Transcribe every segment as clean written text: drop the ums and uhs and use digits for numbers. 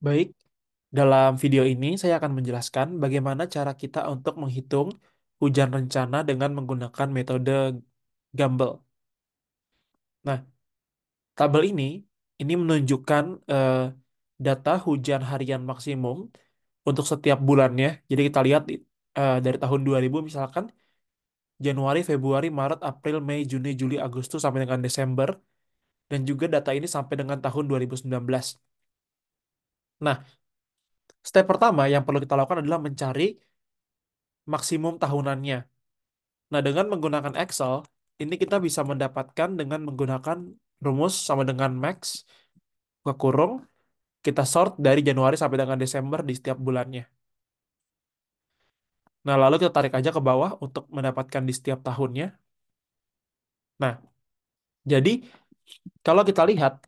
Baik, dalam video ini saya akan menjelaskan bagaimana cara kita untuk menghitung hujan rencana dengan menggunakan metode Gumbel. Nah, tabel ini menunjukkan data hujan harian maksimum untuk setiap bulannya. Jadi kita lihat dari tahun 2000 misalkan Januari, Februari, Maret, April, Mei, Juni, Juli, Agustus sampai dengan Desember, dan juga data ini sampai dengan tahun 2019. Nah, step pertama yang perlu kita lakukan adalah mencari maksimum tahunannya. Nah, dengan menggunakan Excel, ini kita bisa mendapatkan dengan menggunakan rumus sama dengan max, buka kurung, kita sort dari Januari sampai dengan Desember di setiap bulannya. Nah, lalu kita tarik aja ke bawah untuk mendapatkan di setiap tahunnya. Nah, jadi kalau kita lihat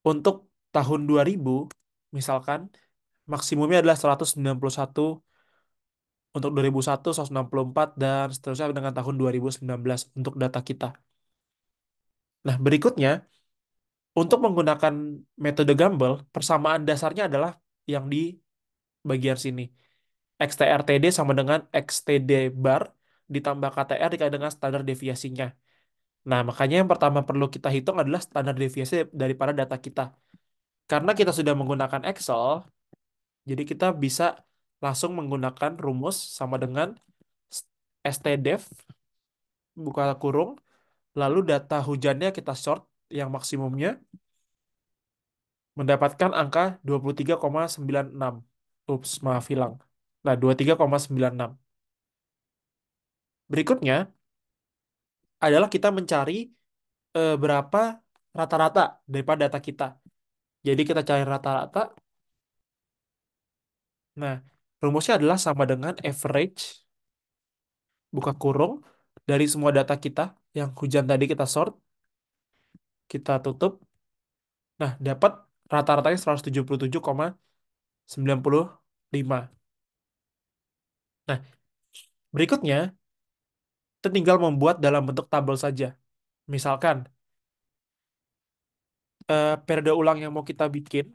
untuk tahun 2000, misalkan maksimumnya adalah 191, untuk 2001 164, dan seterusnya dengan tahun 2019 untuk data kita. Nah, berikutnya, untuk menggunakan metode Gumbel, persamaan dasarnya adalah yang di bagian sini. XTRTD sama dengan XTD bar ditambah KTR dikali dengan standar deviasinya. Nah, makanya yang pertama perlu kita hitung adalah standar deviasi daripada data kita. Karena kita sudah menggunakan Excel, jadi kita bisa langsung menggunakan rumus sama dengan stdef, buka kurung, lalu data hujannya kita sort yang maksimumnya, mendapatkan angka 23,96. Ups, maaf hilang. Nah, 23,96. Berikutnya adalah kita mencari berapa rata-rata daripada data kita. Jadi kita cari rata-rata. Nah, rumusnya adalah sama dengan average, buka kurung, dari semua data kita yang hujan tadi kita sort, kita tutup. Nah, dapat rata-ratanya 177,95. Nah, berikutnya kita tinggal membuat dalam bentuk tabel saja. Misalkan, periode ulang yang mau kita bikin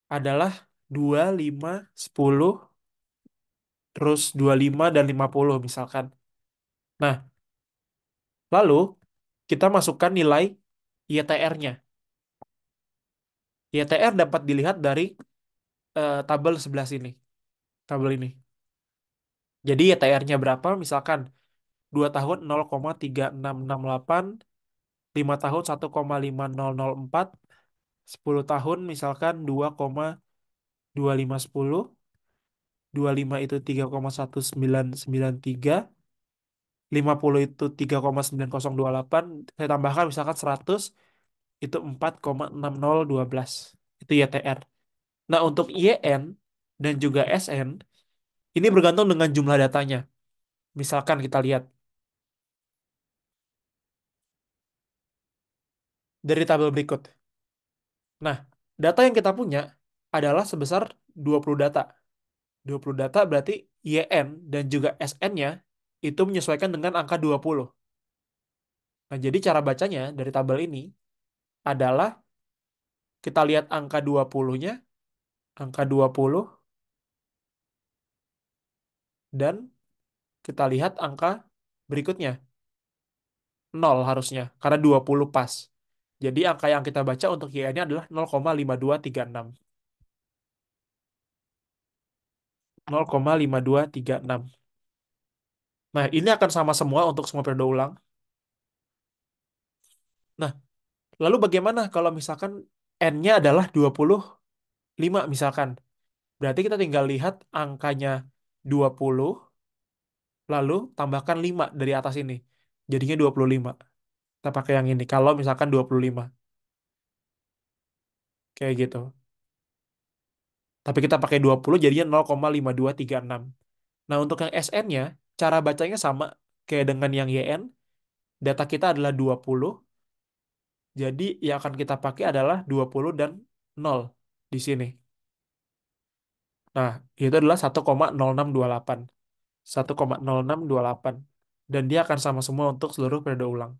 adalah 2, 5, 10, terus 25 dan 50 misalkan. Nah, lalu kita masukkan nilai YTR-nya. YTR dapat dilihat dari tabel sebelah sini, tabel ini. Jadi YTR-nya berapa? Misalkan 2 tahun 0,3668, 5 tahun 1,5004, 10 tahun misalkan 2,2510, 25 itu 3,1993, 50 itu 3,9028, saya tambahkan misalkan 100 itu 4,6012. Itu YTR. Nah, untuk YN dan juga SN ini bergantung dengan jumlah datanya. Misalkan kita lihat dari tabel berikut. Nah, data yang kita punya adalah sebesar 20 data. 20 data berarti YN dan juga SN-nya itu menyesuaikan dengan angka 20. Nah, jadi cara bacanya dari tabel ini adalah kita lihat angka 20-nya, angka 20, dan kita lihat angka berikutnya, 0 harusnya, karena 20 pas. Jadi angka yang kita baca untuk YN-nya adalah 0,5236. 0,5236. Nah, ini akan sama semua untuk semua periode ulang. Nah, lalu bagaimana kalau misalkan N-nya adalah 25 misalkan. Berarti kita tinggal lihat angkanya 20, lalu tambahkan 5 dari atas ini. Jadinya 25. Kita pakai yang ini. Kalau misalkan 25. Kayak gitu. Tapi kita pakai 20 jadinya 0,5236. Nah, untuk yang SN-nya, cara bacanya sama kayak dengan yang YN. Data kita adalah 20. Jadi yang akan kita pakai adalah 20 dan 0 di sini. Nah, itu adalah 1,0628. 1,0628. Dan dia akan sama semua untuk seluruh periode ulang.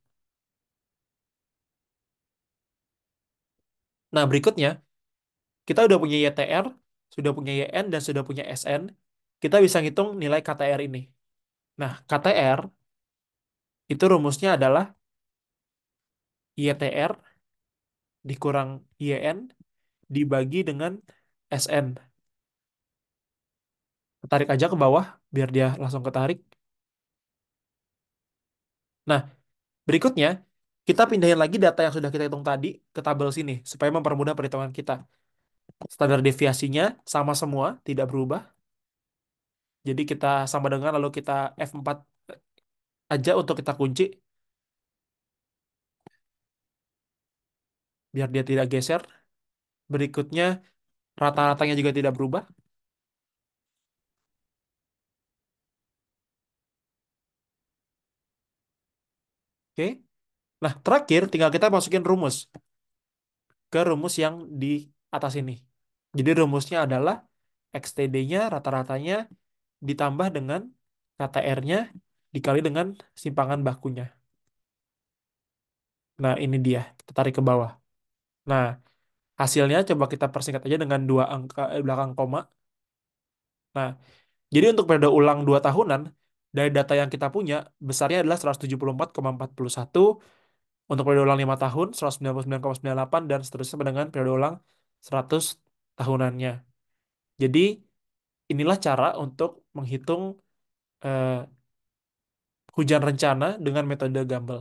Nah, berikutnya kita udah punya YTR, sudah punya YN, dan sudah punya SN, kita bisa ngitung nilai KTR ini. Nah, KTR itu rumusnya adalah YTR dikurang YN dibagi dengan SN. Ketarik aja ke bawah, biar dia langsung ketarik. Nah, berikutnya, kita pindahin lagi data yang sudah kita hitung tadi ke tabel sini, supaya mempermudah perhitungan kita. Standar deviasinya sama semua, tidak berubah. Jadi kita sama dengan, lalu kita F4 aja untuk kita kunci, biar dia tidak geser. Berikutnya, rata-ratanya juga tidak berubah. Oke. Nah, terakhir tinggal kita masukin rumus ke rumus yang di atas ini. Jadi rumusnya adalah XTD-nya rata-ratanya ditambah dengan KTR-nya dikali dengan simpangan bakunya. Nah, ini dia. Kita tarik ke bawah. Nah, hasilnya coba kita persingkat aja dengan dua angka belakang koma. Nah, jadi untuk periode ulang 2 tahunan, dari data yang kita punya, besarnya adalah 174,41. Untuk periode ulang 5 tahun, 199,98, dan seterusnya sampai dengan periode ulang 100 tahunannya. Jadi, inilah cara untuk menghitung eh, hujan rencana dengan metode Gumbel.